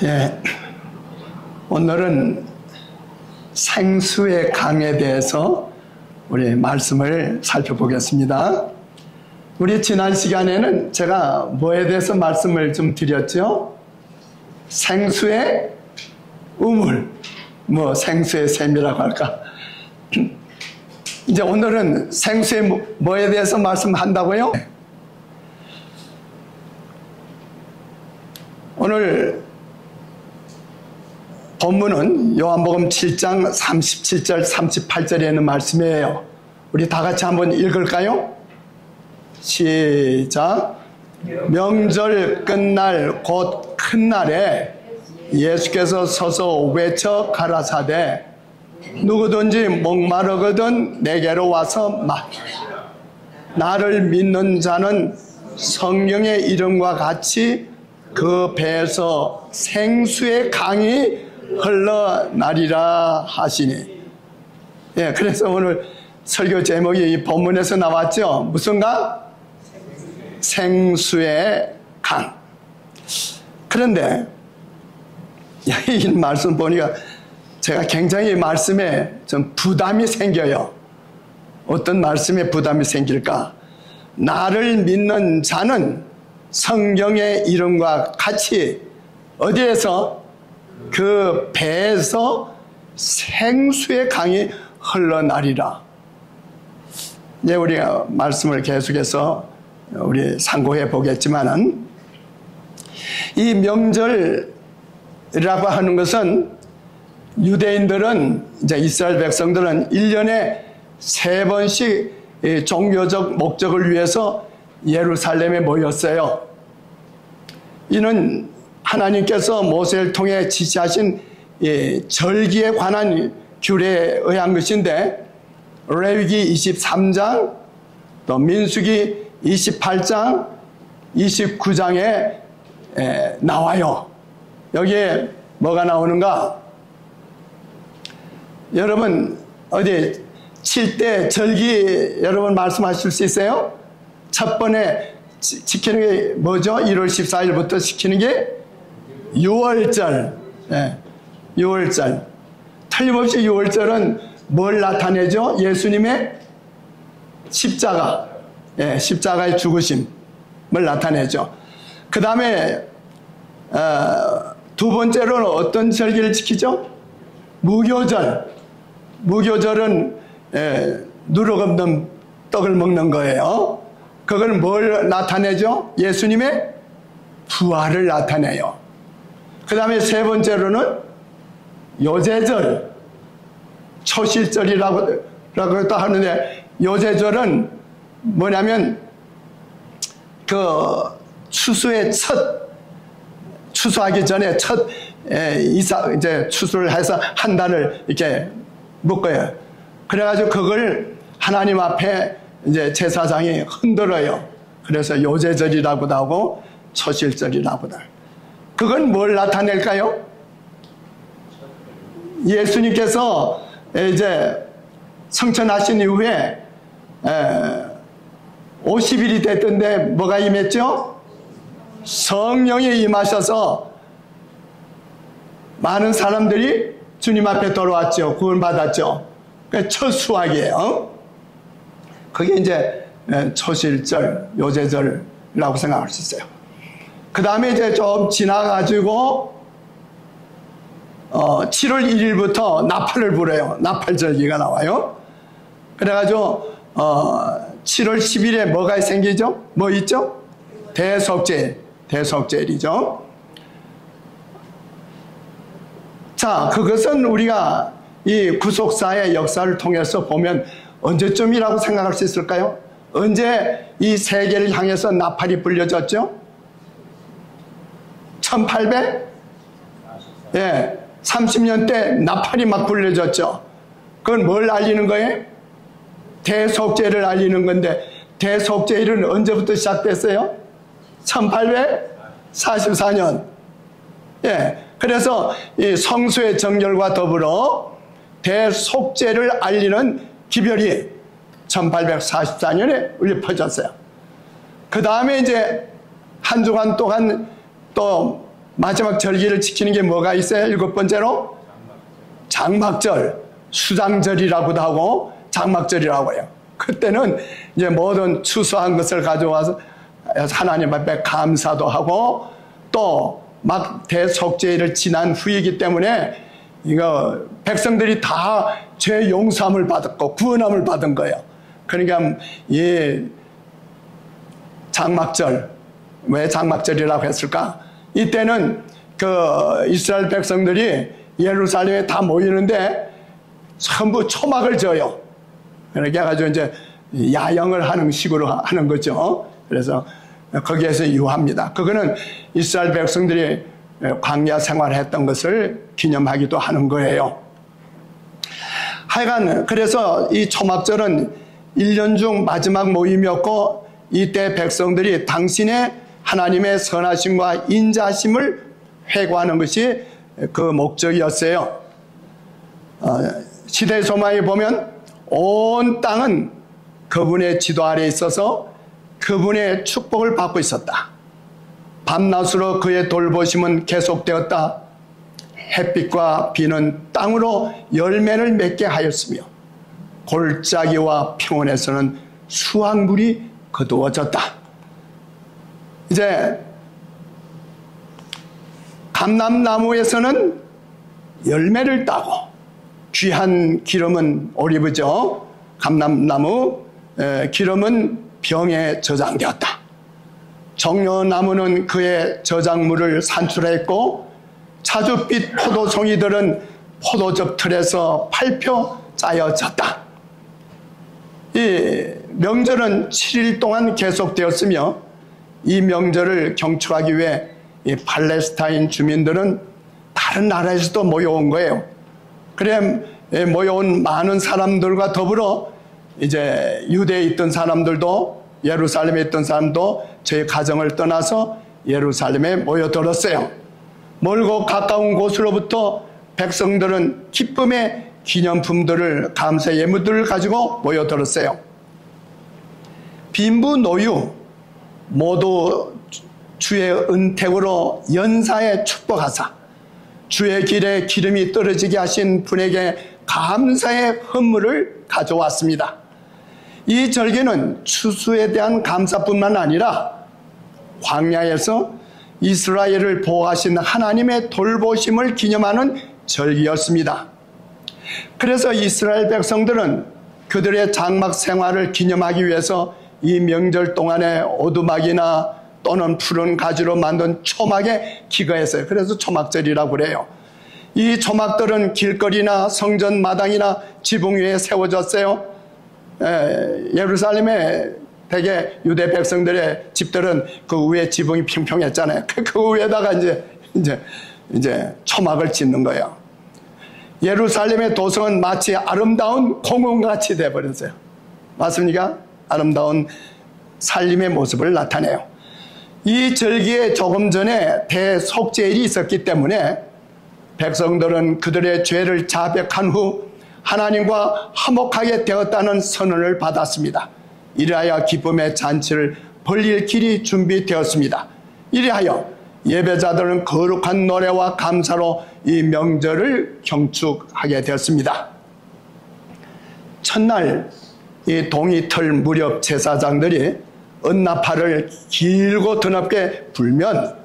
예, 오늘은 생수의 강에 대해서 우리 말씀을 살펴보겠습니다. 우리 지난 시간에는 제가 뭐에 대해서 말씀을 좀 드렸죠? 생수의 우물, 생수의 샘이라고 할까? 이제 오늘은 생수의 뭐에 대해서 말씀한다고요? 오늘 본문은 요한복음 7장 37절 38절에 있는 말씀이에요. 우리 다 같이 한번 읽을까요? 시작. 명절 끝날 곧 큰 날에 예수께서 서서 외쳐 가라사대 누구든지 목마르거든 내게로 와서 마시라. 나를 믿는 자는 성령의 이름과 같이 그 배에서 생수의 강이 흘러나리라 하시니. 예, 그래서 오늘 설교 제목이 이 본문에서 나왔죠. 무슨 강? 생수의 강. 그런데 이 말씀 보니까 제가 굉장히 말씀에 좀 부담이 생겨요. 어떤 말씀에 부담이 생길까? 나를 믿는 자는 성경의 이름과 같이 어디에서? 그 배에서 생수의 강이 흘러나리라. 이제 우리가 말씀을 계속해서 우리 상고해 보겠지만은 이 명절이라고 하는 것은 유대인들은 이제 이스라엘 백성들은 1년에 3번씩 종교적 목적을 위해서 예루살렘에 모였어요. 이는 하나님께서 모세를 통해 지시하신 절기에 관한 규례에 의한 것인데 레위기 23장 또 민수기 28장 29장에 나와요. 여기에 뭐가 나오는가? 여러분 어디 칠 때 절기 여러분 말씀하실 수 있어요? 첫 번에 지키는 게 뭐죠? 1월 14일부터 지키는 게 6월절. 예, 6월절. 틀림없이 6월절은 뭘 나타내죠? 예수님의 십자가. 예, 십자가의 죽으심을 나타내죠. 그 다음에 두 번째로는 어떤 절기를 지키죠? 무교절. 무교절은 누룩 없는 떡을 먹는 거예요. 그걸 뭘 나타내죠? 예수님의 부활을 나타내요. 그 다음에 세 번째로는 요제절, 초실절이라고 또 하는데, 요제절은 뭐냐면 그 추수의 추수하기 전에 첫 이제 추수를 해서 한 달을 이렇게 묶어요. 그래가지고 그걸 하나님 앞에 이제 제사장이 흔들어요. 그래서 요제절이라고도 하고 초실절이라고도 하고. 그건 뭘 나타낼까요? 예수님께서 이제 성천하신 이후에 50일이 됐던데 뭐가 임했죠? 성령이 임하셔서 많은 사람들이 주님 앞에 돌아왔죠. 구원받았죠. 그게 첫 수확이에요. 그게 이제 초실절, 요제절이라고 생각할 수 있어요. 그 다음에 이제 좀 지나가지고 7월 1일부터 나팔을 불어요. 나팔절기가 나와요. 그래가지고 7월 10일에 뭐가 생기죠? 뭐 있죠? 대속죄, 대속죄일이죠. 자, 그것은 우리가 이 구속사의 역사를 통해서 보면 언제쯤이라고 생각할 수 있을까요? 언제 이 세계를 향해서 나팔이 불려졌죠? 1800? 예, 30년 때 나팔이 막 불려졌죠. 그건 뭘 알리는 거예요? 대속죄를 알리는 건데, 대속죄일은 언제부터 시작됐어요? 1844년. 예, 그래서 이 성수의 정결과 더불어 대속죄를 알리는 기별이 1844년에 울려 퍼졌어요. 그 다음에 이제 한 주간 동안 또 마지막 절기를 지키는 게 뭐가 있어요? 7번째로 장막절, 수장절이라고도 하고 장막절이라고 해요. 그때는 이제 모든 추수한 것을 가져와서 하나님 앞에 감사도 하고 또 막 대속죄를 지난 후이기 때문에 이거 백성들이 다 죄 용서함을 받았고 구원함을 받은 거예요. 그러니까 이 장막절, 왜 장막절이라고 했을까? 이때는 그 이스라엘 백성들이 예루살렘에 다 모이는데 전부 초막을 져요. 그렇게 해가지고 이제 야영을 하는 식으로 하는 거죠. 그래서 거기에서 유합니다. 그거는 이스라엘 백성들이 광야 생활했던 것을 기념하기도 하는 거예요. 하여간 그래서 이 초막절은 1년 중 마지막 모임이었고 이때 백성들이 당신의 하나님의 선하심과 인자심을 회고하는 것이 그 목적이었어요. 시대의 소망에 보면 온 땅은 그분의 지도 아래에 있어서 그분의 축복을 받고 있었다. 밤낮으로 그의 돌보심은 계속되었다. 햇빛과 비는 땅으로 열매를 맺게 하였으며 골짜기와 평원에서는 수확물이 거두어졌다. 이제 감람나무에서는 열매를 따고 귀한 기름은 올리브죠. 감람나무 기름은 병에 저장되었다. 정려나무는 그의 저작물을 산출했고 자줏빛 포도송이들은 포도즙 틀에서 팔표 짜여졌다. 이 명절은 7일 동안 계속되었으며 이 명절을 경축하기 위해 이 팔레스타인 주민들은 다른 나라에서도 모여온 거예요. 그래 모여온 많은 사람들과 더불어 이제 유대에 있던 사람들도 예루살렘에 있던 사람도 저희 가정을 떠나서 예루살렘에 모여들었어요. 멀고 가까운 곳으로부터 백성들은 기쁨의 기념품들을 감사 예물들을 가지고 모여들었어요. 빈부 노유 모두 주의 은택으로 연사에 축복하사 주의 길에 기름이 떨어지게 하신 분에게 감사의 헌물을 가져왔습니다. 이 절기는 추수에 대한 감사뿐만 아니라 광야에서 이스라엘을 보호하신 하나님의 돌보심을 기념하는 절기였습니다. 그래서 이스라엘 백성들은 그들의 장막 생활을 기념하기 위해서 이 명절 동안에 오두막이나 또는 푸른 가지로 만든 초막에 기거했어요. 그래서 초막절이라고 그래요. 이 초막들은 길거리나 성전 마당이나 지붕 위에 세워졌어요. 예루살렘에 대개 유대 백성들의 집들은 그 위에 지붕이 평평했잖아요. 그 위에다가 이제 초막을 짓는 거예요. 예루살렘의 도성은 마치 아름다운 공원같이 되어버렸어요. 맞습니까? 아름다운 살림의 모습을 나타내요. 이 절기에 조금 전에 대속죄일이 있었기 때문에 백성들은 그들의 죄를 자백한 후 하나님과 화목하게 되었다는 선언을 받았습니다. 이리하여 기쁨의 잔치를 벌릴 길이 준비되었습니다. 이리하여 예배자들은 거룩한 노래와 감사로 이 명절을 경축하게 되었습니다. 첫날 이 동이틀 무렵 제사장들이 은나팔을 길고 드넓게 불면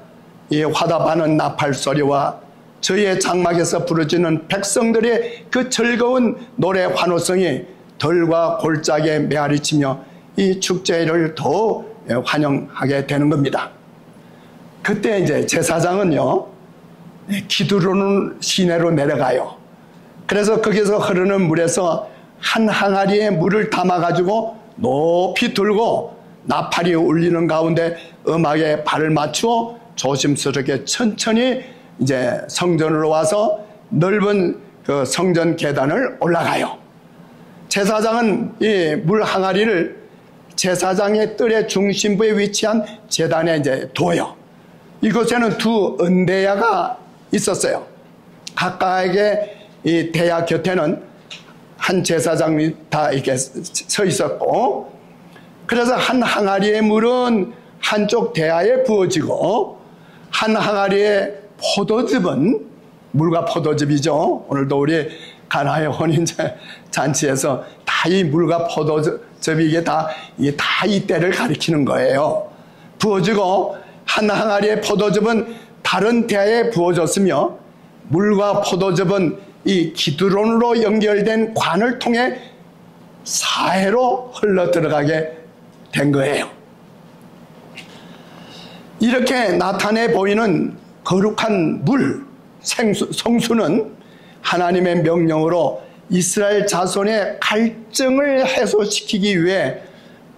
이 화답하는 나팔 소리와 저희의 장막에서 부르짖는 백성들의 그 즐거운 노래 환호성이 덜과 골짜기에 메아리치며 이 축제를 더 환영하게 되는 겁니다. 그때 이제 제사장은요, 기드론 시내로 내려가요. 그래서 거기서 흐르는 물에서 한 항아리에 물을 담아가지고 높이 들고 나팔이 울리는 가운데 음악에 발을 맞추어 조심스럽게 천천히 이제 성전으로 와서 넓은 그 성전 계단을 올라가요. 제사장은 이 물 항아리를 제사장의 뜰의 중심부에 위치한 제단에 이제 둬요. 이곳에는 두 은대야가 있었어요. 각각의 이 대야 곁에는 한 제사장이 다 이렇게 서 있었고, 그래서 한 항아리의 물은 한쪽 대야에 부어지고 한 항아리의 포도즙은 물과 포도즙이죠. 오늘도 우리 가나의 혼인 잔치에서 다 이 물과 포도즙이 이게 다 이 때를 가리키는 거예요. 부어지고 한 항아리의 포도즙은 다른 대야에 부어졌으며 물과 포도즙은 이 기드론으로 연결된 관을 통해 사해로 흘러 들어가게 된 거예요. 이렇게 나타내 보이는 거룩한 물, 성수는 하나님의 명령으로 이스라엘 자손의 갈증을 해소시키기 위해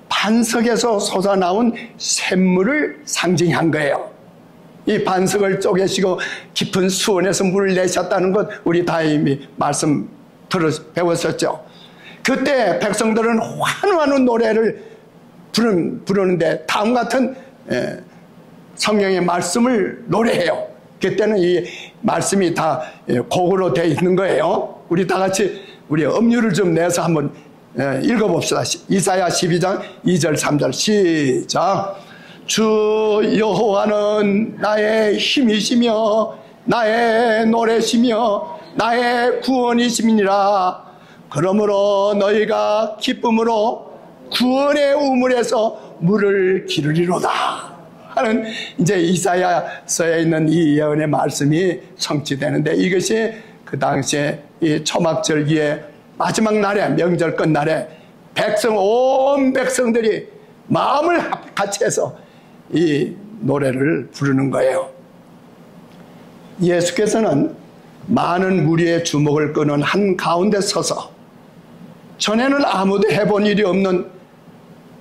반석에서 솟아나온 샘물을 상징한 거예요. 이 반석을 쪼개시고 깊은 수원에서 물을 내셨다는 것 우리 다 이미 말씀 배웠었죠. 그때 백성들은 환호하는 노래를 부르는데 다음 같은 성경의 말씀을 노래해요. 그때는 이 말씀이 다 곡으로 되어 있는 거예요. 우리 다 같이 우리 음률을 좀 내서 한번 읽어봅시다. 이사야 12장 2절 3절 시작. 주 여호와는 나의 힘이시며 나의 노래시며 나의 구원이심이니라. 그러므로 너희가 기쁨으로 구원의 우물에서 물을 기르리로다 하는 이제 이사야서에 있는 이 예언의 말씀이 성취되는데, 이것이 그 당시에 이 초막절기의 마지막 날에, 명절 끝날에 온 백성들이 마음을 같이 해서 이 노래를 부르는 거예요. 예수께서는 많은 무리의 주목을 끄는 한 가운데 서서 전에는 아무도 해본 일이 없는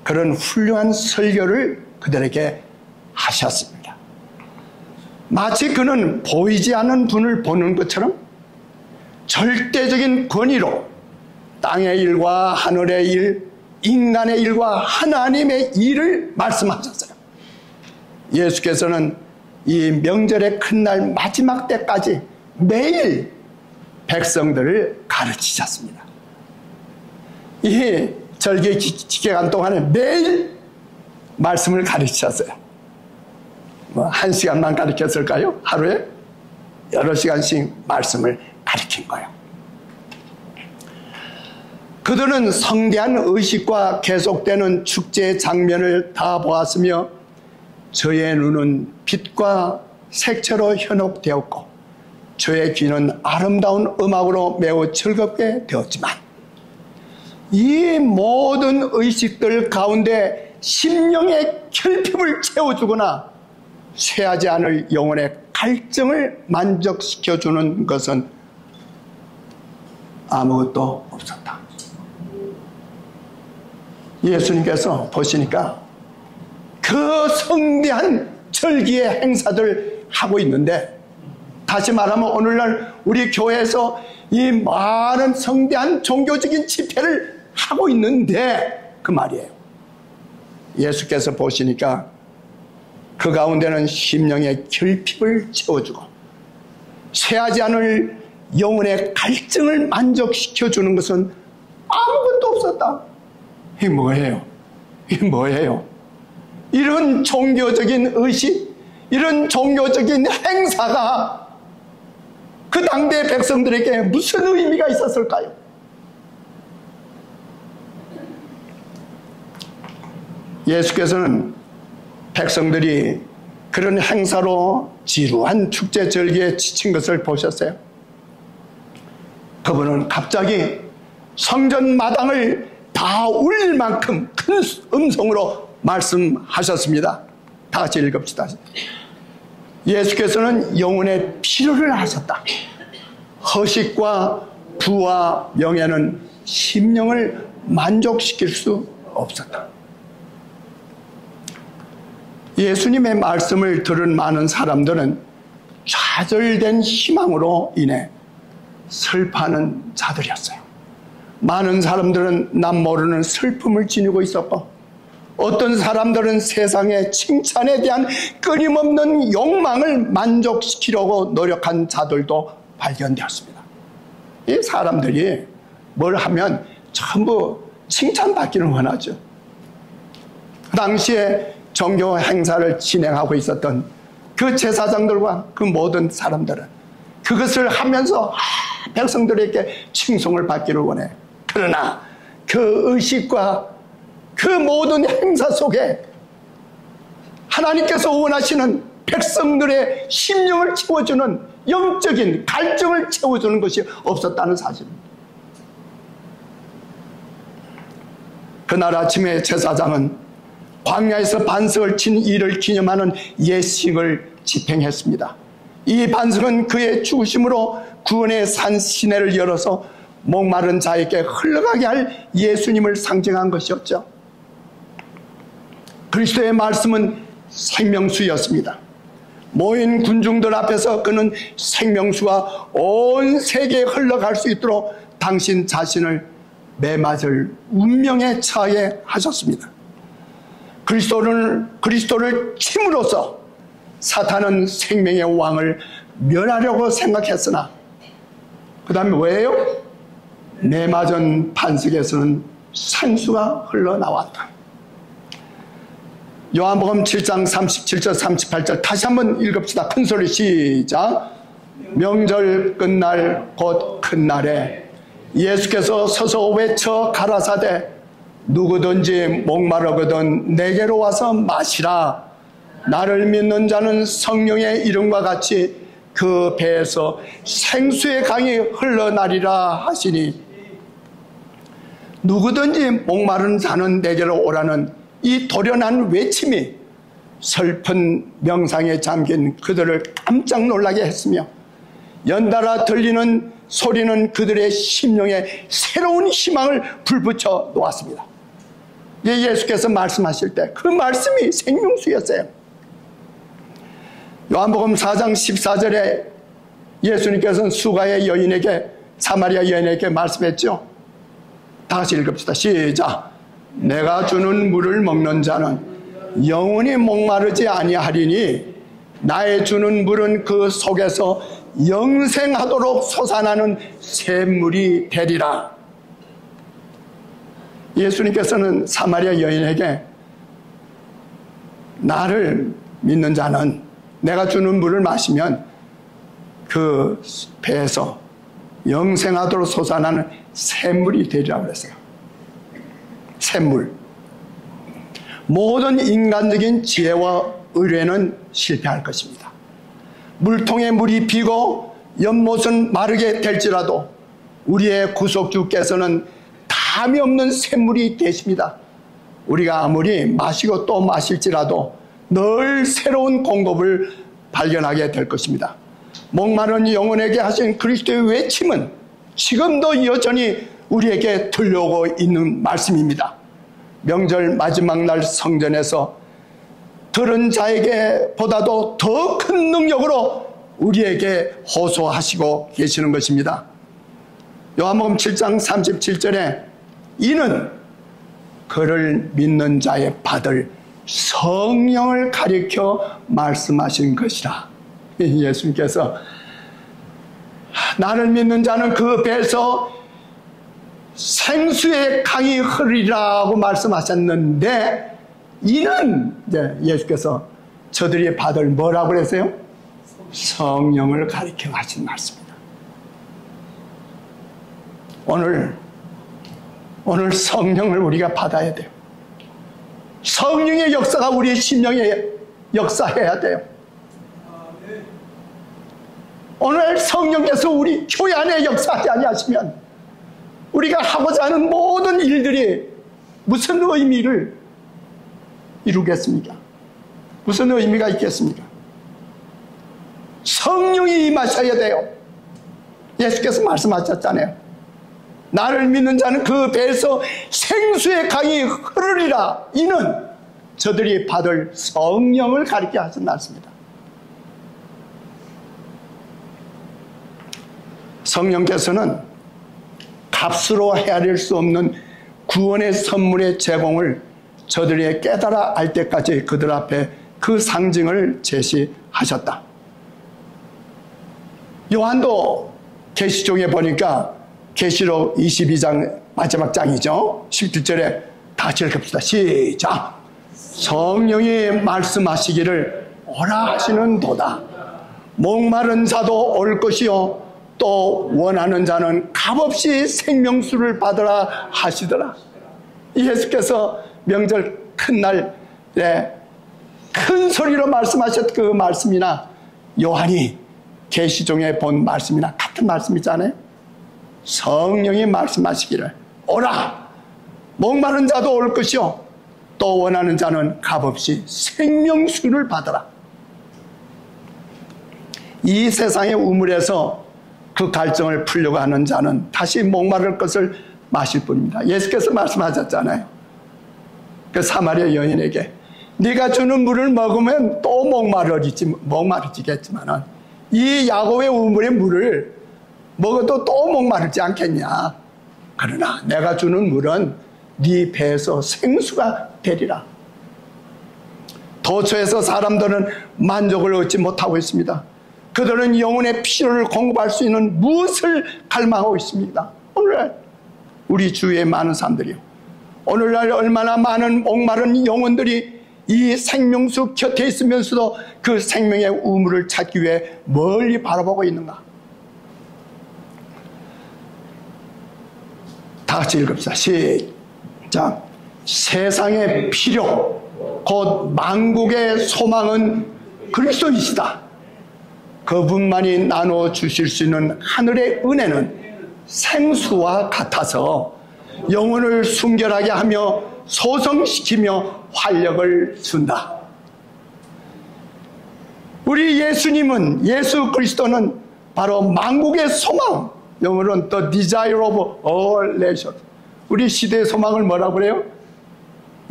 그런 훌륭한 설교를 그들에게 하셨습니다. 마치 그는 보이지 않는 분을 보는 것처럼 절대적인 권위로 땅의 일과 하늘의 일, 인간의 일과 하나님의 일을 말씀하셨어요. 예수께서는 이 명절의 큰 날 마지막 때까지 매일 백성들을 가르치셨습니다. 이 절기 기간 동안에 매일 말씀을 가르치셨어요. 1시간만 가르쳤을까요? 하루에 여러 시간씩 말씀을 가르친 거예요. 그들은 성대한 의식과 계속되는 축제의 장면을 다 보았으며 저의 눈은 빛과 색채로 현혹되었고 저의 귀는 아름다운 음악으로 매우 즐겁게 되었지만 이 모든 의식들 가운데 심령의 결핍을 채워주거나 쇠하지 않을 영혼의 갈증을 만족시켜주는 것은 아무것도 없었다. 예수님께서 보시니까 그 성대한 절기의 행사들 하고 있는데, 다시 말하면 오늘날 우리 교회에서 이 많은 성대한 종교적인 집회를 하고 있는데 그 말이에요. 예수께서 보시니까 그 가운데는 심령의 결핍을 채워주고 쇠하지 않을 영혼의 갈증을 만족시켜주는 것은 아무것도 없었다. 이게 뭐예요? 이게 뭐예요? 이런 종교적인 의식, 이런 종교적인 행사가 그 당대 백성들에게 무슨 의미가 있었을까요? 예수께서는 백성들이 그런 행사로 지루한 축제 절기에 지친 것을 보셨어요. 그분은 갑자기 성전 마당을 다 울릴 만큼 큰 음성으로 말씀하셨습니다. 다 같이 읽읍시다. 예수께서는 영혼의 필요를 하셨다. 허식과 부와 명예는 심령을 만족시킬 수 없었다. 예수님의 말씀을 들은 많은 사람들은 좌절된 희망으로 인해 슬퍼하는 자들이었어요. 많은 사람들은 남 모르는 슬픔을 지니고 있었고, 어떤 사람들은 세상의 칭찬에 대한 끊임없는 욕망을 만족시키려고 노력한 자들도 발견되었습니다. 이 사람들이 뭘 하면 전부 칭찬받기를 원하죠. 그 당시에 종교 행사를 진행하고 있었던 그 제사장들과 그 모든 사람들은 그것을 하면서 백성들에게 칭송을 받기를 원해. 그러나 그 의식과 그 모든 행사 속에 하나님께서 원하시는 백성들의 심령을 채워주는 영적인 갈증을 채워주는 것이 없었다는 사실입니다. 그날 아침에 제사장은 광야에서 반석을 친 일을 기념하는 예식을 집행했습니다. 이 반석은 그의 죽으심으로 구원의 산 시내를 열어서 목마른 자에게 흘러가게 할 예수님을 상징한 것이었죠. 그리스도의 말씀은 생명수였습니다. 모인 군중들 앞에서 그는 생명수가 온 세계에 흘러갈 수 있도록 당신 자신을 매맞을 운명에 처하게 하셨습니다. 그리스도를 침으로써 사탄은 생명의 왕을 멸하려고 생각했으나 그 다음에 왜요? 매맞은 반석에서는 생수가 흘러나왔다. 요한복음 7장 37절 38절 다시 한번 읽읍시다. 큰 소리 시작. 명절 끝날 곧 큰 날에 예수께서 서서 외쳐 가라사대 누구든지 목마르거든 내게로 와서 마시라. 나를 믿는 자는 성령의 이름과 같이 그 배에서 생수의 강이 흘러나리라 하시니, 누구든지 목마른 자는 내게로 오라는 이 도련한 외침이 슬픈 명상에 잠긴 그들을 깜짝 놀라게 했으며, 연달아 들리는 소리는 그들의 심령에 새로운 희망을 불붙여 놓았습니다. 예수께서 말씀하실 때 그 말씀이 생명수였어요. 요한복음 4장 14절에 예수님께서는 수가의 여인에게, 사마리아 여인에게 말씀했죠. 다 같이 읽읍시다. 시작. 내가 주는 물을 먹는 자는 영원히 목마르지 아니하리니 나의 주는 물은 그 속에서 영생하도록 솟아나는 샘물이 되리라. 예수님께서는 사마리아 여인에게 나를 믿는 자는 내가 주는 물을 마시면 그 배에서 영생하도록 솟아나는 샘물이 되리라고 그랬어요. 샘물. 모든 인간적인 지혜와 의뢰는 실패할 것입니다. 물통에 물이 비고 연못은 마르게 될지라도 우리의 구속주께서는 담이 없는 샘물이 되십니다. 우리가 아무리 마시고 또 마실지라도 늘 새로운 공급을 발견하게 될 것입니다. 목마른 영혼에게 하신 그리스도의 외침은 지금도 여전히 우리에게 들려오고 있는 말씀입니다. 명절 마지막 날 성전에서 들은 자에게 보다도 더 큰 능력으로 우리에게 호소하시고 계시는 것입니다. 요한복음 7장 37절에 이는 그를 믿는 자의 받을 성령을 가리켜 말씀하신 것이라. 예수님께서 나를 믿는 자는 그 배에서 생수의 강이 흐르리라고 말씀하셨는데, 이는 예수께서 저들이 받을 뭐라고 그랬어요? 성령을 가리켜 하신 말씀입니다. 오늘 성령을 우리가 받아야 돼요. 성령의 역사가 우리의 심령에 역사해야 돼요. 오늘 성령께서 우리 교회 안에 역사하지 아니하시면 우리가 하고자 하는 모든 일들이 무슨 의미를 이루겠습니까? 무슨 의미가 있겠습니까? 성령이 임하셔야 돼요. 예수께서 말씀하셨잖아요. 나를 믿는 자는 그 배에서 생수의 강이 흐르리라. 이는 저들이 받을 성령을 가리켜 하신 말씀입니다. 성령께서는 값으로 헤아릴 수 없는 구원의 선물의 제공을 저들이 깨달아 알 때까지 그들 앞에 그 상징을 제시하셨다. 요한도 계시록에 보니까 계시록 22장 마지막 장이죠. 17절에 다 같이 읽읍시다. 시작. 성령이 말씀하시기를 오라 하시는도다. 목마른 자도 올 것이요 또 원하는 자는 값없이 생명수를 받으라 하시더라. 예수께서 명절 큰날에 큰 소리로 말씀하셨 그 말씀이나 요한이 계시종에 본 말씀이나 같은 말씀이잖아요. 성령이 말씀하시기를 오라 목마른 자도 올 것이요 또 원하는 자는 값없이 생명수를 받으라. 이 세상의 우물에서 그 갈증을 풀려고 하는 자는 다시 목마를 것을 마실 뿐입니다. 예수께서 말씀하셨잖아요. 그 사마리아 여인에게 네가 주는 물을 먹으면 또 목마르지겠지만 이 야곱의 우물의 물을 먹어도 또 목마르지 않겠냐. 그러나 내가 주는 물은 네 배에서 생수가 되리라. 도처에서 사람들은 만족을 얻지 못하고 있습니다. 그들은 영혼의 필요를 공급할 수 있는 무엇을 갈망하고 있습니다. 오늘날 우리 주위에 많은 사람들이요, 오늘날 얼마나 많은 목마른 영혼들이 이 생명수 곁에 있으면서도 그 생명의 우물을 찾기 위해 멀리 바라보고 있는가. 다 같이 읽읍시다. 시작. 세상의 필요 곧 만국의 소망은 그리스도이시다. 그분만이 나눠 주실 수 있는 하늘의 은혜는 생수와 같아서 영혼을 순결하게 하며 소성시키며 활력을 준다. 우리 예수님은, 예수 그리스도는 바로 만국의 소망, 영어로는 the desire of all nations. 우리 시대의 소망을 뭐라고 그래요?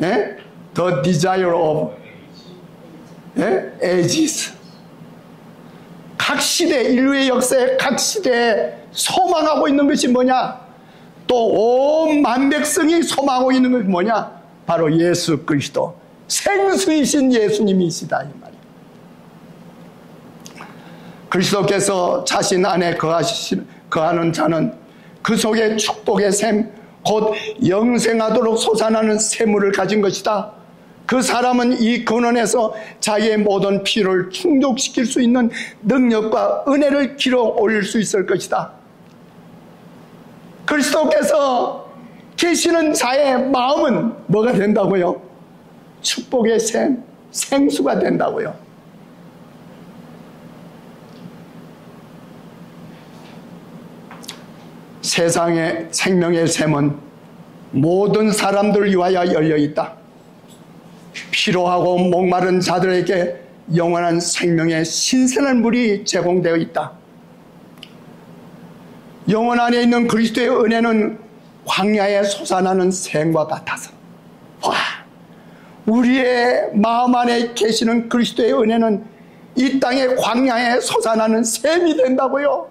예? The desire of ages. 각 시대, 인류의 역사에 각 시대에 소망하고 있는 것이 뭐냐? 또 온 만백성이 소망하고 있는 것이 뭐냐? 바로 예수 그리스도, 생수이신 예수님이시다 이 말이에요. 그리스도께서 자신 안에 거하는 자는 그 속에 축복의 샘, 곧 영생하도록 솟아나는 샘물을 가진 것이다. 그 사람은 이 근원에서 자기의 모든 필요를 충족시킬 수 있는 능력과 은혜를 길어 올릴 수 있을 것이다. 그리스도께서 계시는 자의 마음은 뭐가 된다고요? 축복의 샘, 생수가 된다고요. 세상의 생명의 샘은 모든 사람들을 위하여 열려 있다. 피로하고 목마른 자들에게 영원한 생명의 신선한 물이 제공되어 있다. 영혼 안에 있는 그리스도의 은혜는 광야에 솟아나는 샘과 같아서, 와, 우리의 마음 안에 계시는 그리스도의 은혜는 이 땅의 광야에 솟아나는 샘이 된다고요.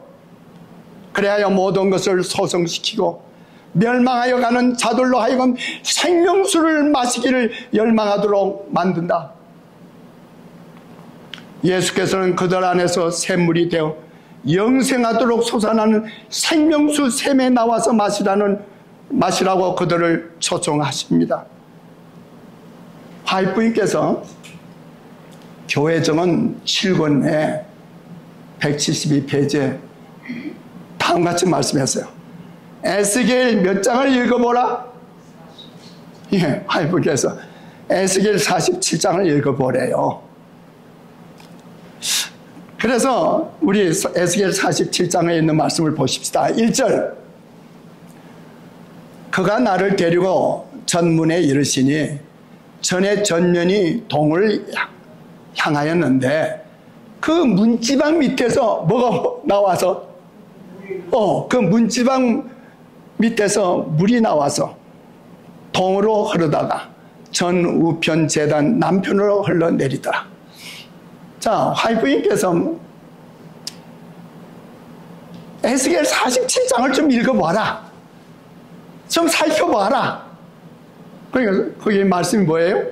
그래야 모든 것을 소성시키고 멸망하여 가는 자들로 하여금 생명수를 마시기를 열망하도록 만든다. 예수께서는 그들 안에서 샘물이 되어 영생하도록 솟아나는 생명수 샘에 나와서 마시라고 그들을 초청하십니다. 화이프님께서 교회정은 7권에 172페이지에 다음같이 말씀했어요. 에스겔 몇 장을 읽어보라. 예, 화이프께서 에스겔 47장을 읽어보래요. 그래서 우리 에스겔 47장에 있는 말씀을 보십시다. 1절, 그가 나를 데리고 전문에 이르시니 전의 전면이 동을 향하였는데 그 문지방 밑에서 뭐가 나와서 그 문지방 밑에서 물이 나와서 동으로 흐르다가 전 우편 재단 남편으로 흘러내리더라. 자, 화이프님께서 에스겔 47장을 좀 읽어봐라. 좀 살펴봐라. 그러니까 거기 말씀이 뭐예요?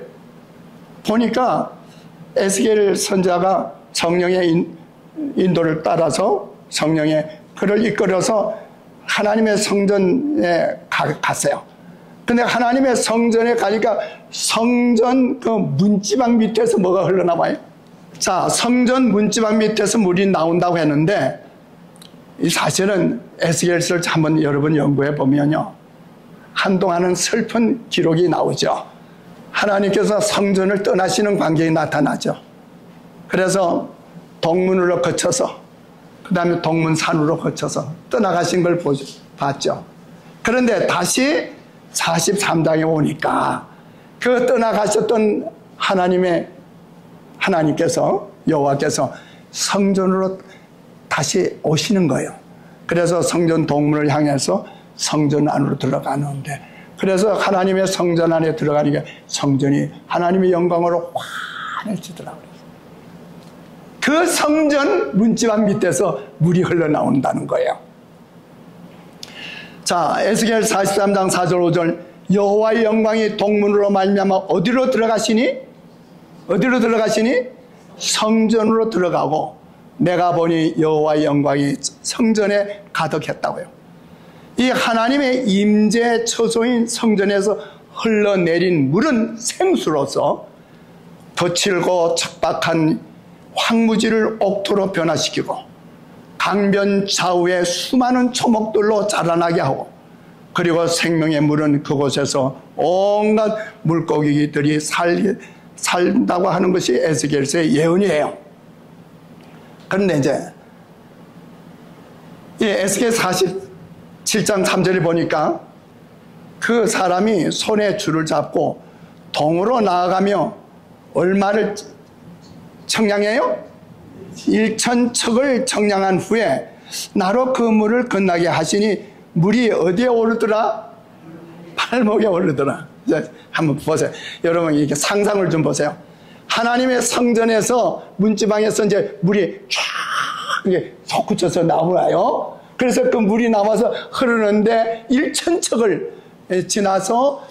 보니까 에스겔 선자가 성령의 인도를 따라서 성령의 그를 이끌어서 하나님의 성전에 갔어요. 근데 하나님의 성전에 가니까 성전 그 문지방 밑에서 뭐가 흘러나와요? 자, 성전 문지방 밑에서 물이 나온다고 했는데 이 사실은 에스겔서를 한번 여러분 연구해 보면요, 한동안은 슬픈 기록이 나오죠. 하나님께서 성전을 떠나시는 광경이 나타나죠. 그래서 동문으로 거쳐서 그 다음에 동문산으로 거쳐서 떠나가신 걸 봤죠. 그런데 다시 43장에 오니까 그 떠나가셨던 하나님께서 여호와께서 성전으로 다시 오시는 거예요. 그래서 성전 동문을 향해서 성전 안으로 들어가는데, 그래서 하나님의 성전 안에 들어가니까 성전이 하나님의 영광으로 환해지더라고요. 그 성전 문지방 밑에서 물이 흘러나온다는 거예요. 자, 에스겔 43장 4절 5절 여호와의 영광이 동문으로 말미암아 어디로 들어가시니? 어디로 들어가시니? 성전으로 들어가고 내가 보니 여호와의 영광이 성전에 가득했다고요. 이 하나님의 임재 처소인 성전에서 흘러내린 물은 생수로서 거칠고 척박한 황무지를 옥토로 변화시키고 강변 좌우에 수많은 초목들로 자라나게 하고, 그리고 생명의 물은 그곳에서 온갖 물고기들이 살다고 하는 것이 에스겔서의 예언이에요. 그런데 이제 이 에스겔 47장 3절에 보니까 그 사람이 손에 줄을 잡고 동으로 나아가며 얼마를 청량해요? 1,000척을 청량한 후에 나로 그 물을 건너게 하시니 물이 어디에 오르더라? 발목에 오르더라. 이제 한번 보세요. 여러분 이렇게 상상을 좀 보세요. 하나님의 성전에서 문지방에서 이제 물이 쫙 이게 솟구쳐서 나와요. 그래서 그 물이 나와서 흐르는데 1,000척을 지나서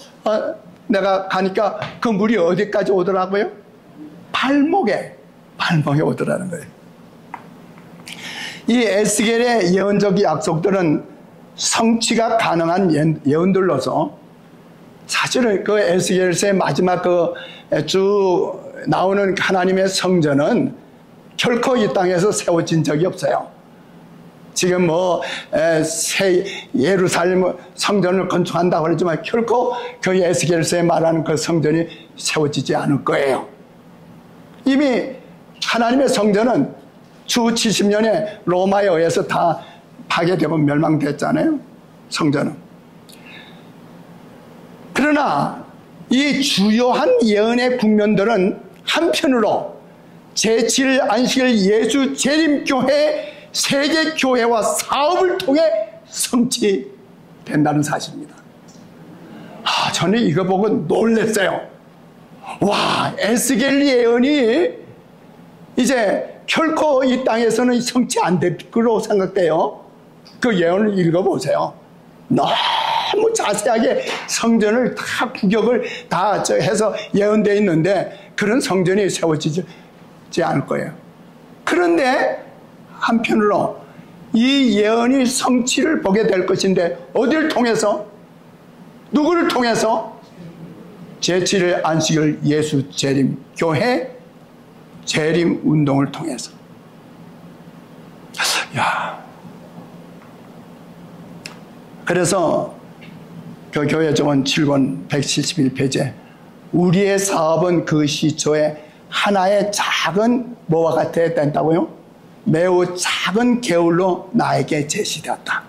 내가 가니까 그 물이 어디까지 오더라고요? 발목에 오더라는 거예요. 이 에스겔의 예언적 약속들은 성취가 가능한 예언들로서 사실은 그 에스겔서의 마지막 그 쭉 나오는 하나님의 성전은 결코 이 땅에서 세워진 적이 없어요. 지금 새 예루살렘 성전을 건축한다고 그러지만 결코 그 에스겔서에 말하는 그 성전이 세워지지 않을 거예요. 이미 하나님의 성전은 주 70년에 로마에 의해서 다 파괴되고 멸망됐잖아요. 성전은. 그러나 이 주요한 예언의 국면들은 한편으로 제7일 안식일 예수 재림교회 세계교회와 사업을 통해 성취된다는 사실입니다. 저는 이거 보고 놀랐어요. 와, 에스겔 예언이 이제 결코 이 땅에서는 성취 안 될 거로 생각돼요. 그 예언을 읽어보세요. 너무 자세하게 성전을 다 구격을 다 해서 예언되어 있는데 그런 성전이 세워지지 않을 거예요. 그런데 한편으로 이 예언이 성취를 보게 될 것인데 어디를 통해서? 누구를 통해서? 제7일 안식일 예수 재림 교회 재림 운동을 통해서. 그래서 그 교회 정원 7권 171페이지에 우리의 사업은 그 시초에 하나의 작은 뭐와 같아야 된다고요? 매우 작은 게울로 나에게 제시되었다.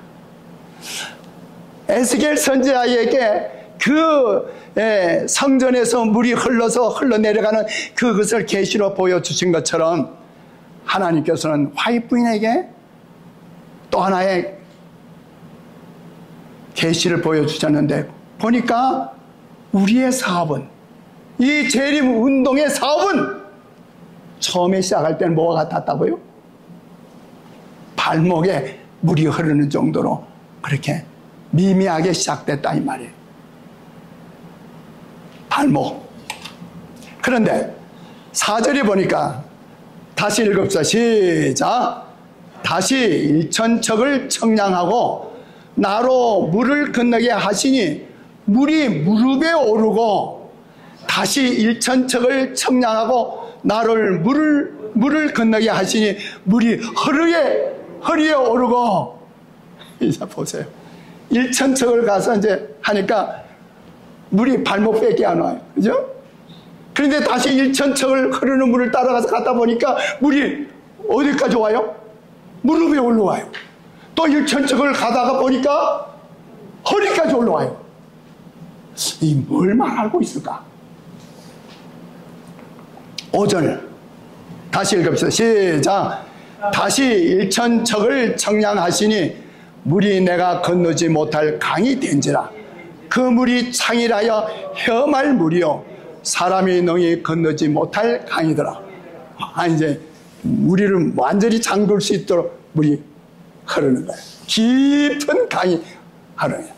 에스겔 선지자에게 그 성전에서 물이 흘러내려가는 그것을 계시로 보여주신 것처럼 하나님께서는 화이트부인에게 또 하나의 계시를 보여주셨는데 보니까 우리의 사업은, 이 재림 운동의 사업은 처음에 시작할 때는 뭐와 같았다고요? 발목에 물이 흐르는 정도로 그렇게 미미하게 시작됐다 이 말이에요. 발목. 그런데 4절에 보니까 다시 읽읍시다. 시작. 다시 1,000척을 청량하고 나로 물을 건너게 하시니 물이 무릎에 오르고 다시 1,000척을 청량하고 나를 물을 건너게 하시니 물이 허리에 오르고. 이제 보세요. 1,000척을 가서 이제 하니까 물이 발목밖에 안 와요. 그죠? 그런데 다시 1,000척을 흐르는 물을 따라가서 갔다 보니까 물이 어디까지 와요? 무릎에 올라와요. 또 1,000척을 가다가 보니까 허리까지 올라와요. 이 뭘만 알고 있을까? 5절 다시 읽읍시다. 시작. 다시 1,000척을 청량하시니 물이 내가 건너지 못할 강이 된지라. 그 물이 창이라여 혐할 물이요 사람이 능히 건너지 못할 강이더라. 이제 우리를 완전히 잠글 수 있도록 물이 흐르는 거예요. 깊은 강이 흐르는 거예요.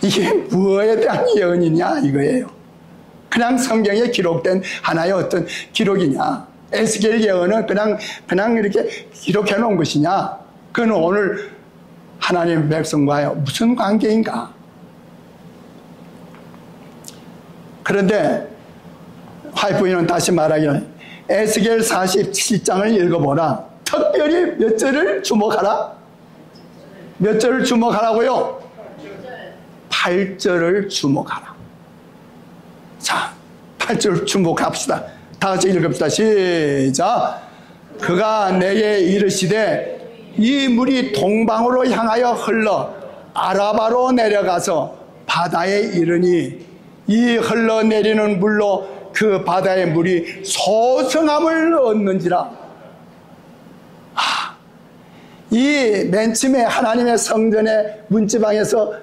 이게 무엇에 대한 예언이냐 이거예요. 그냥 성경에 기록된 하나의 어떤 기록이냐. 에스겔 예언은 그냥 이렇게 기록해 놓은 것이냐. 그건 오늘 하나님의 백성과의 무슨 관계인가. 그런데 화이프인은 다시 말하기를 에스겔 47장을 읽어보라. 특별히 몇 절을 주목하라? 몇 절을 주목하라고요? 8절을 주목하라. 자, 8절 주목합시다. 다 같이 읽읍시다. 시작. 그가 내게 이르시되 이 물이 동방으로 향하여 흘러 아라바로 내려가서 바다에 이르니 이 흘러내리는 물로 그 바다의 물이 소성함을 얻는지라. 이 맨 처음에 하나님의 성전의 문지방에서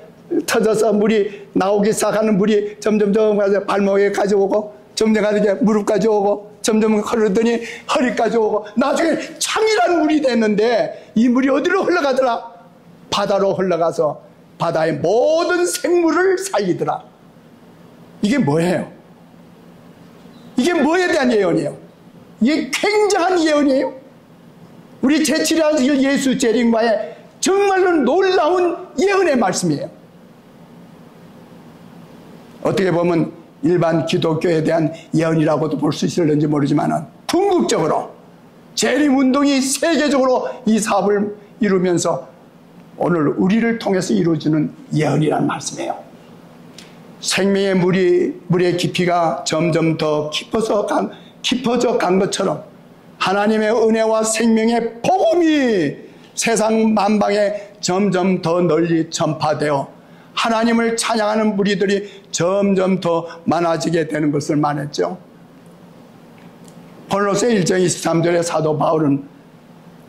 터져서 물이 나오기 시작하는 물이 점점 가서 발목에 가져오고 점점 가서 이제 무릎까지 오고 점점 흐르더니 허리까지 오고 나중에 창이란 물이 됐는데 이 물이 어디로 흘러가더라? 바다로 흘러가서 바다의 모든 생물을 살리더라. 이게 뭐예요? 이게 뭐에 대한 예언이에요? 이게 굉장한 예언이에요. 우리 제7일 예수 재림과의 정말로 놀라운 예언의 말씀이에요. 어떻게 보면 일반 기독교에 대한 예언이라고도 볼 수 있을는지 모르지만 궁극적으로 재림운동이 세계적으로 이 사업을 이루면서 오늘 우리를 통해서 이루어지는 예언이란 말씀이에요. 생명의 물의 깊이가 점점 더 깊어져 간 것처럼 하나님의 은혜와 생명의 복음이 세상 만방에 점점 더 널리 전파되어 하나님을 찬양하는 무리들이 점점 더 많아지게 되는 것을 말했죠. 고린도서 1장 23절에 사도 바울은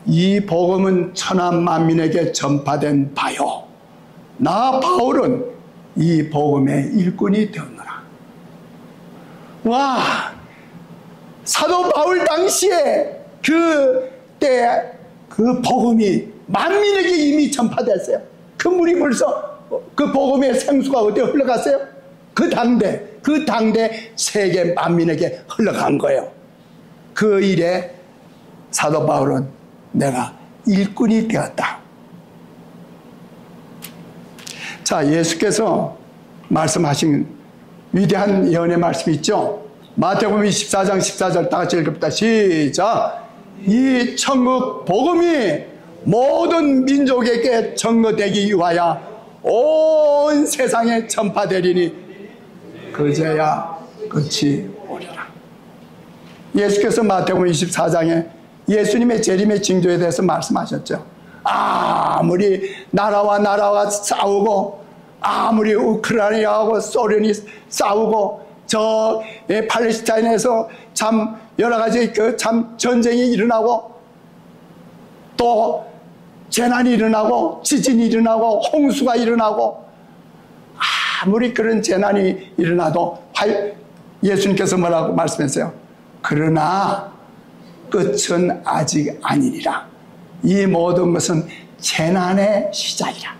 이 복음은 천하 만민에게 전파된 바요 나 바울은 이 복음의 일꾼이 되었노라. 와, 사도 바울 당시에 그때 그 복음이 만민에게 이미 전파됐어요. 그 물이 벌써 그 복음의 생수가 어디에 흘러갔어요? 그 당대 세계 만민에게 흘러간 거예요. 그 일에 사도 바울은 내가 일꾼이 되었다. 자, 예수께서 말씀하신 위대한 예언의 말씀이 있죠. 마태복음 24장 14절 다 같이 읽읍시다. 시작. 이 천국 복음이 모든 민족에게 전거되기 위하여 온 세상에 전파되리니 그제야 끝이 오리라. 예수께서 마태복음 24장에 예수님의 재림의 징조에 대해서 말씀하셨죠. 아무리 나라와 싸우고 아무리 우크라이나하고 소련이 싸우고 저 팔레스타인에서 참 여러 가지 참 전쟁이 일어나고 또 재난이 일어나고 지진이 일어나고 홍수가 일어나고 아무리 그런 재난이 일어나도 예수님께서 뭐라고 말씀했어요? 그러나 끝은 아직 아니니라. 이 모든 것은 재난의 시작이라.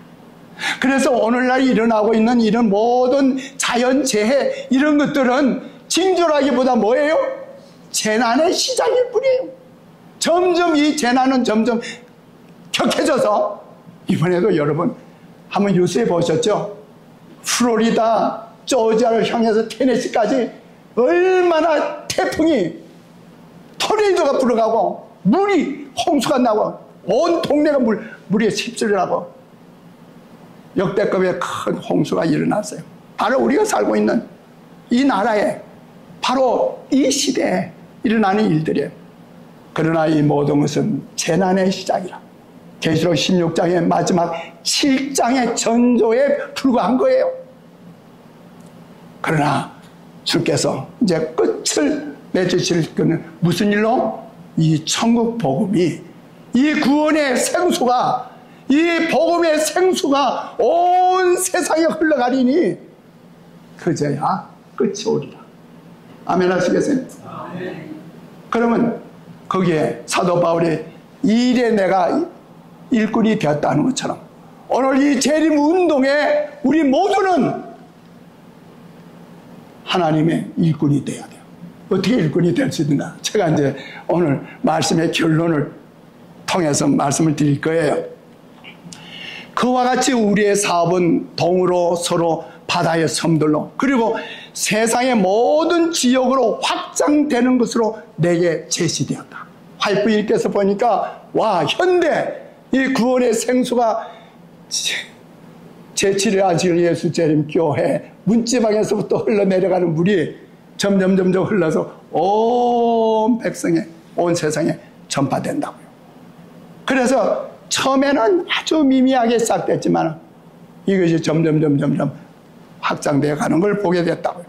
그래서 오늘날 일어나고 있는 이런 모든 자연재해 이런 것들은 징조라기보다 뭐예요? 재난의 시작일 뿐이에요. 점점 이 재난은 점점 격해져서 이번에도 여러분 한번 뉴스에 보셨죠? 플로리다, 조지아를 향해서 테네시까지 얼마나 태풍이 토네이도가 불어가고 물이 홍수가 나고 온 동네가 물에 휩쓸려 가고 역대급의 큰 홍수가 일어났어요. 바로 우리가 살고 있는 이 나라에 바로 이 시대에 일어나는 일들이에요. 그러나 이 모든 것은 재난의 시작이라. 계시록 16장의 마지막 7장의 전조에 불과한 거예요. 그러나 주께서 이제 끝을 맺으실 것은 무슨 일로? 이 천국 복음이, 이 구원의 생수가, 이 복음의 생수가 온 세상에 흘러가리니 그제야 끝이 오리라. 아멘 하시겠어요? 아멘. 그러면 거기에 사도 바울이 이 일에 내가 일꾼이 되었다는 것처럼 오늘 이 재림 운동에 우리 모두는 하나님의 일꾼이 되어야 돼요. 어떻게 일꾼이 될 수 있는가? 제가 이제 오늘 말씀의 결론을 통해서 말씀을 드릴 거예요. 그와 같이 우리의 사업은 동으로 서로 바다의 섬들로 그리고 세상의 모든 지역으로 확장되는 것으로 내게 제시되었다. 화이프님께서 보니까 와, 현대 이 구원의 생수가 제7회 안식일 예수 재림 교회 문지방에서부터 흘러내려가는 물이 점점 흘러서 온 백성에, 온 세상에 전파된다고요. 그래서 처음에는 아주 미미하게 시작됐지만 이것이 점점 확장되어 가는 걸 보게 됐다고요.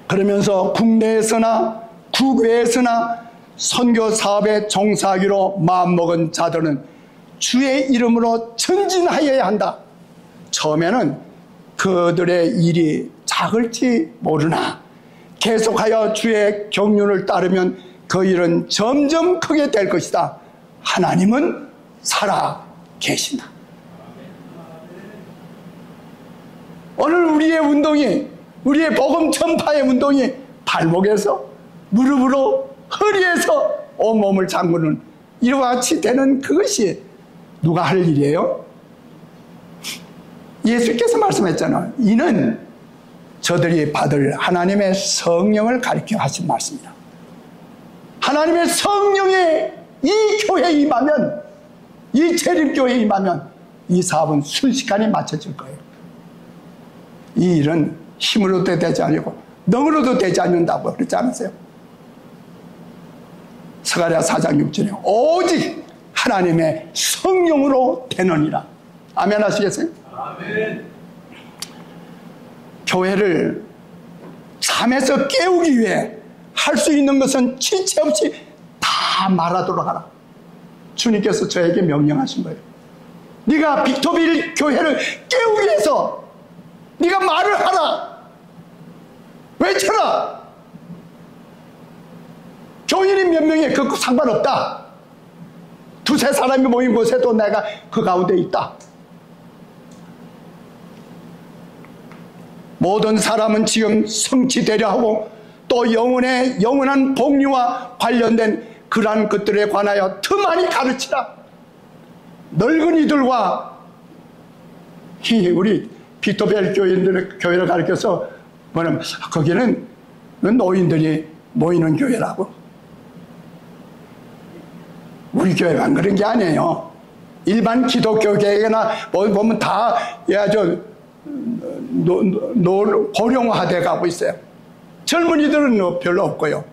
그러면서 국내에서나 국외에서나 선교 사업에 종사하기로 마음먹은 자들은 주의 이름으로 전진하여야 한다. 처음에는 그들의 일이 작을지 모르나 계속하여 주의 경륜을 따르면 그 일은 점점 크게 될 것이다. 하나님은 살아 계신다. 오늘 우리의 운동이, 우리의 복음 전파의 운동이 발목에서 무릎으로 허리에서 온몸을 잠그는 이와 같이 되는 그것이 누가 할 일이에요? 예수께서 말씀했잖아요. 이는 저들이 받을 하나님의 성령을 가리켜 하신 말씀이다. 하나님의 성령이 이 교회에 임하면, 이 재림교회에 임하면 이 사업은 순식간에 맞춰질 거예요. 이 일은 힘으로도 되지 않고 능으로도 되지 않는다고 그러지 않으세요? 스가랴 4장 6절에 오직 하나님의 성령으로 되느니라. 아멘 하시겠어요? 아멘. 교회를 잠에서 깨우기 위해 할 수 있는 것은 지체 없이 다 말하도록 하라. 주님께서 저에게 명령하신 거예요. 네가 빅토빌 교회를 깨우기 위해서 네가 말을 하라. 외쳐라. 교인이 몇 명이 그 상관없다. 두세 사람이 모인 곳에도 내가 그 가운데 있다. 모든 사람은 지금 성취되려 하고 또 영원한 복리와 관련된 그러한 것들에 관하여 더 많이 가르치라. 늙은이들과 우리 빅토벨 교인들의 교회를 가르쳐서 뭐냐면 거기는 노인들이 모이는 교회라고. 우리 교회가 안 그런 게 아니에요. 일반 기독교 교회나 뭐 보면 다 고령화돼 가고 있어요. 젊은이들은 별로 없고요.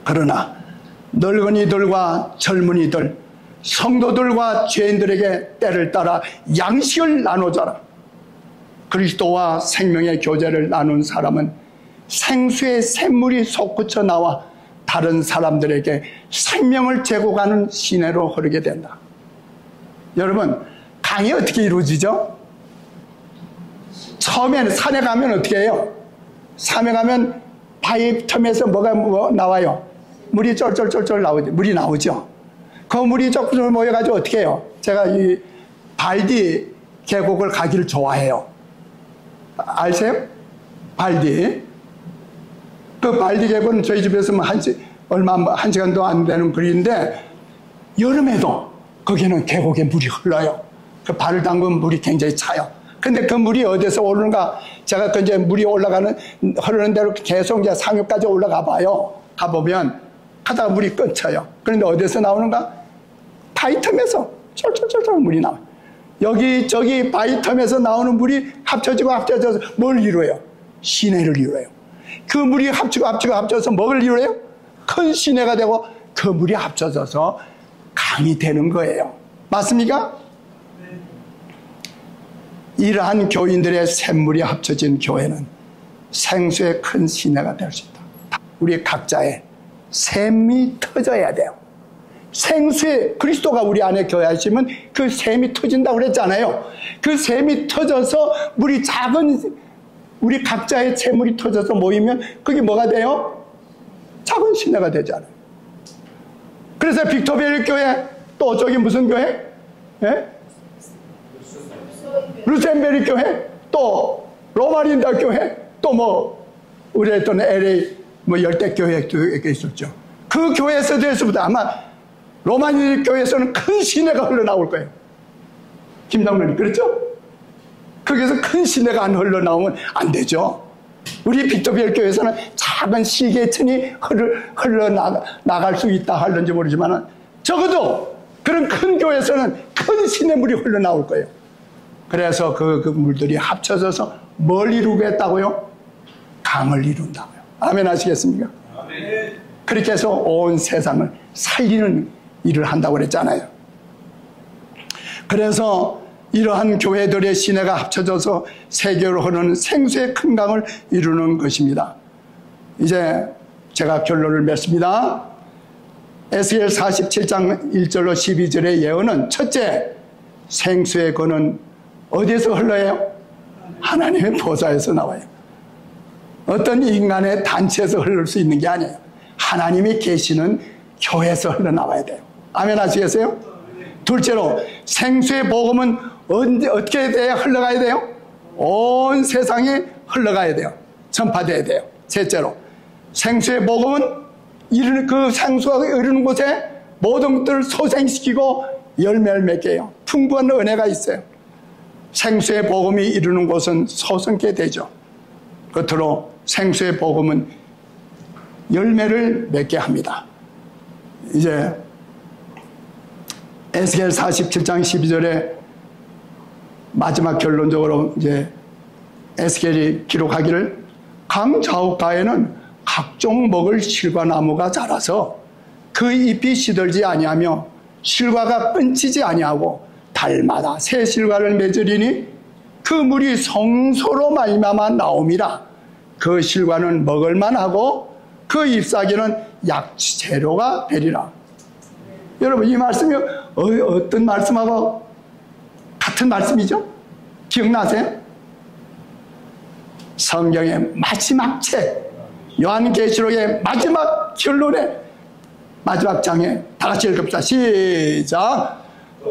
그러나 늙은이들과 젊은이들, 성도들과 죄인들에게 때를 따라 양식을 나눠줘라. 그리스도와 생명의 교제를 나눈 사람은 생수의 샘물이 솟구쳐 나와 다른 사람들에게 생명을 제공하는 시내로 흐르게 된다. 여러분, 강이 어떻게 이루어지죠? 처음에는 산에 가면 어떻게 해요? 산에 가면 바위 틈에서 뭐가 나와요? 물이 쫄쫄쫄쫄 나오죠. 물이 나오죠. 그 물이 조금 모여가지고 어떻게 해요? 제가 이 발디 계곡을 가기를 좋아해요. 아세요? 발디. 그 발디 계곡은 저희 집에서 한 시간도 안 되는 거리인데 여름에도 거기는 계곡에 물이 흘러요. 그 발을 담그면 물이 굉장히 차요. 근데 그 물이 어디서 오르는가? 제가 그 이제 물이 흐르는 대로 계속 이제 상류까지 올라가 봐요. 가보면, 가다가 물이 끊쳐요. 그런데 어디서 나오는가? 바위 틈에서 쫄쫄쫄쫄 물이 나와요. 여기 바위 틈에서 나오는 물이 합쳐져서 뭘 이루어요? 시내를 이루어요. 그 물이 합쳐서 뭘 이루어요? 큰 시내가 되고 그 물이 합쳐져서 강이 되는 거예요. 맞습니까? 이러한 교인들의 샘물이 합쳐진 교회는 생수의 큰 시내가 될 수 있다. 우리 각자의 샘이 터져야 돼요. 생수의 그리스도가 우리 안에 교회하시면 그 샘이 터진다고 그랬잖아요. 그 샘이 터져서 물이 우리 각자의 샘물이 터져서 모이면 그게 뭐가 돼요? 작은 시내가 되잖아요. 그래서 빅토리아 교회, 또 저기 무슨 교회? 예? 루센베리 교회, 또 로마린다 교회, 또 우리 했던 LA 열대교회도 있었죠. 그 교회에서부터 아마 로마린 교회에서는 큰 시내가 흘러나올 거예요. 김장로님, 그렇죠? 거기서 큰 시내가 안 흘러나오면 안 되죠. 우리 빅토리아 교회에서는 작은 시계천이 흘러나갈 수 있다 하는지 모르지만 적어도 그런 큰 교회에서는 큰 시내물이 흘러나올 거예요. 그래서 그 물들이 합쳐져서 뭘 이루겠다고요? 강을 이룬다고요. 아멘 하시겠습니까? 아멘. 그렇게 해서 온 세상을 살리는 일을 한다고 그랬잖아요. 그래서 이러한 교회들의 시내가 합쳐져서 세계로 흐르는 생수의 큰 강을 이루는 것입니다. 이제 제가 결론을 맺습니다. 에스겔 47장 1절로 12절의 예언은 첫째, 생수의 권은 어디에서 흘러요? 하나님의 보좌에서 나와요. 어떤 인간의 단체에서 흐를 수 있는 게 아니에요. 하나님이 계시는 교회에서 흘러나와야 돼요. 아멘 하시겠어요? 둘째로, 생수의 복음은 어떻게 돼야 흘러가야 돼요? 온 세상에 흘러가야 돼요. 전파돼야 돼요. 셋째로, 생수의 복음은 그 생수가 이르는 곳에 모든 것들을 소생시키고 열매를 맺게 해요. 풍부한 은혜가 있어요. 생수의 복음이 이루는 곳은 소성케 되죠. 끝으로 생수의 복음은 열매를 맺게 합니다. 이제 에스겔 47장 12절에 마지막 결론적으로 이제 에스겔이 기록하기를, 강 좌우가에는 각종 먹을 실과나무가 자라서 그 잎이 시들지 아니하며 실과가 끊지지 아니하고 달마다 새 실과를 맺으리니 그 물이 성소로 말미암아 나옴이라. 그 실과는 먹을만하고 그 잎사귀는 약재료가 되리라. 여러분, 이 말씀이 어떤 말씀하고 같은 말씀이죠? 기억나세요? 성경의 마지막 책 요한계시록의 마지막 결론의 마지막 장에 다 같이 읽읍시다. 시작.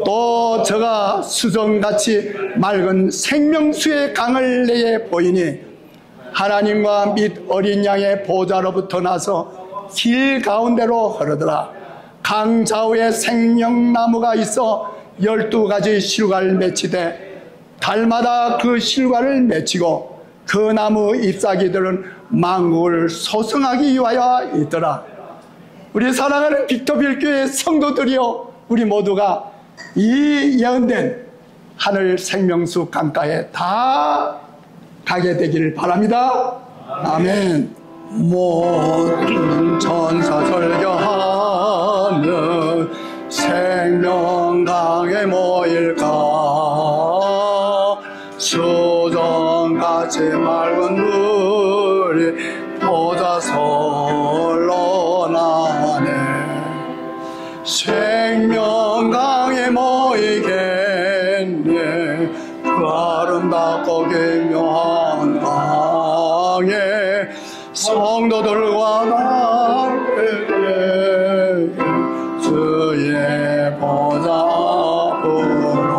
또 저가 수정같이 맑은 생명수의 강을 내게 보이니 하나님과 및 어린 양의 보좌로부터 나서 길 가운데로 흐르더라. 강 좌우에 생명나무가 있어 12가지 실과를 맺히되 달마다 그 실과를 맺히고 그 나무 잎사귀들은 만국을 소성하기 위하여 있더라. 우리 사랑하는 빅토리아 교회 성도들이여, 우리 모두가 이 예언된 하늘 생명수 강가에 다 가게 되기를 바랍니다. 아멘. 모든 천사 설교하는 생명강에 모일까. 수정같이 맑은 물이 보좌설로 나네. 생명강에 모이겠네. 그 아름답고 기묘한 강에 성도들과 함께 주의 보좌 앞으로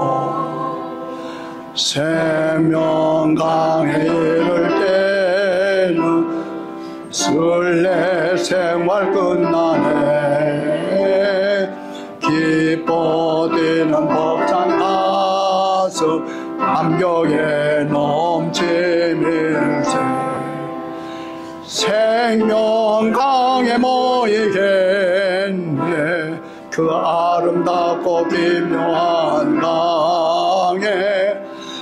생명강에 이를 때는 순례 생활 끝나네. 기뻐 뛰는 벅찬 가슴 감격에 넘치면서 생명강에 모이겠네. 그 아름답고 기묘한 강에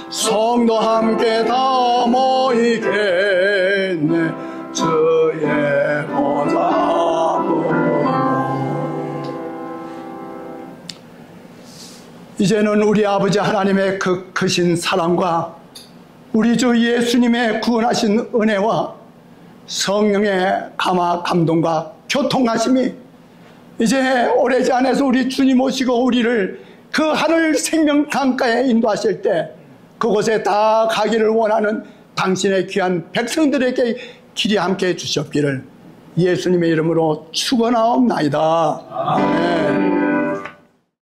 성도 함께 다 모이겠네. 주의 보좌로. 이제는 우리 아버지 하나님의 그 크신 사랑과 우리 주 예수님의 구원하신 은혜와 성령의 감동과 교통하심이 이제 오래지 않아서 우리 주님 오시고 우리를 그 하늘 생명 강가에 인도하실 때 그곳에 다 가기를 원하는 당신의 귀한 백성들에게 길이 함께 해주셨기를 예수님의 이름으로 축원하옵나이다. 아멘.